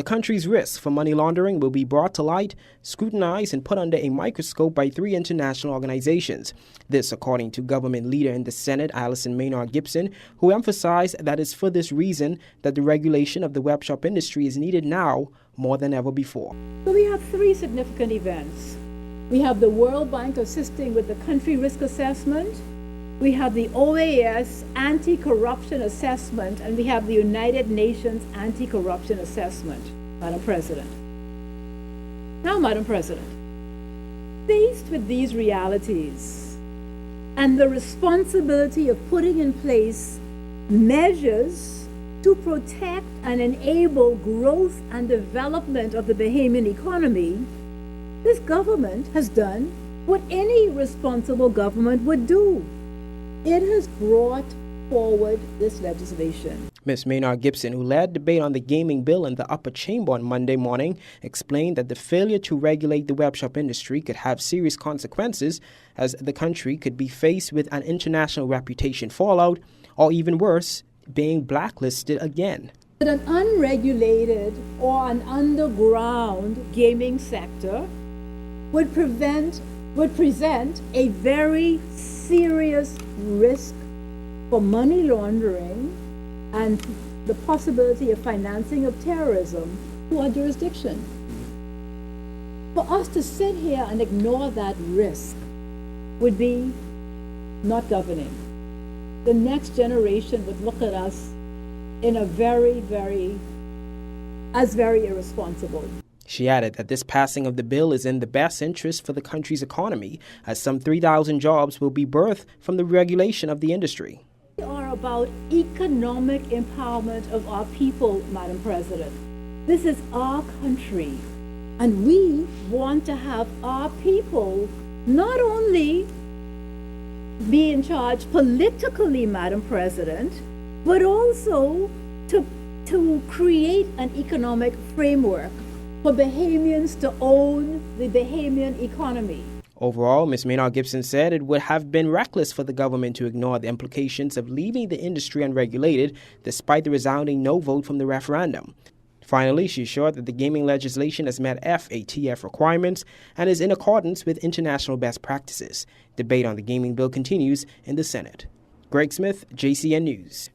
The country's risks for money laundering will be brought to light, scrutinized, and put under a microscope by 3 international organizations. This, according to government leader in the Senate, Allison Maynard Gibson, who emphasized that it's for this reason that the regulation of the web shop industry is needed now more than ever before. So we have 3 significant events. We have the World Bank assisting with the country risk assessment. We have the OAS anti-corruption assessment, and we have the United Nations anti-corruption assessment, Madam President. Now, Madam President, faced with these realities and the responsibility of putting in place measures to protect and enable growth and development of the Bahamian economy, this government has done what any responsible government would do. It has brought forward this legislation. Ms. Maynard Gibson, who led debate on the gaming bill in the upper chamber on Monday morning, explained that the failure to regulate the web shop industry could have serious consequences, as the country could be faced with an international reputation fallout, or even worse, being blacklisted again. An unregulated or an underground gaming sector would present a very serious risk for money laundering and the possibility of financing of terrorism to our jurisdiction. For us to sit here and ignore that risk would be not governing. The next generation would look at us in a very irresponsible. She added that this passing of the bill is in the best interest for the country's economy, as some 3,000 jobs will be birthed from the regulation of the industry. We are about economic empowerment of our people, Madam President. This is our country, and we want to have our people not only be in charge politically, Madam President, but also to create an economic framework for Bahamians to own the Bahamian economy. Overall, Ms. Maynard Gibson said it would have been reckless for the government to ignore the implications of leaving the industry unregulated, despite the resounding no vote from the referendum. Finally, she assured that the gaming legislation has met FATF requirements and is in accordance with international best practices. Debate on the gaming bill continues in the Senate. Greg Smith, JCN News.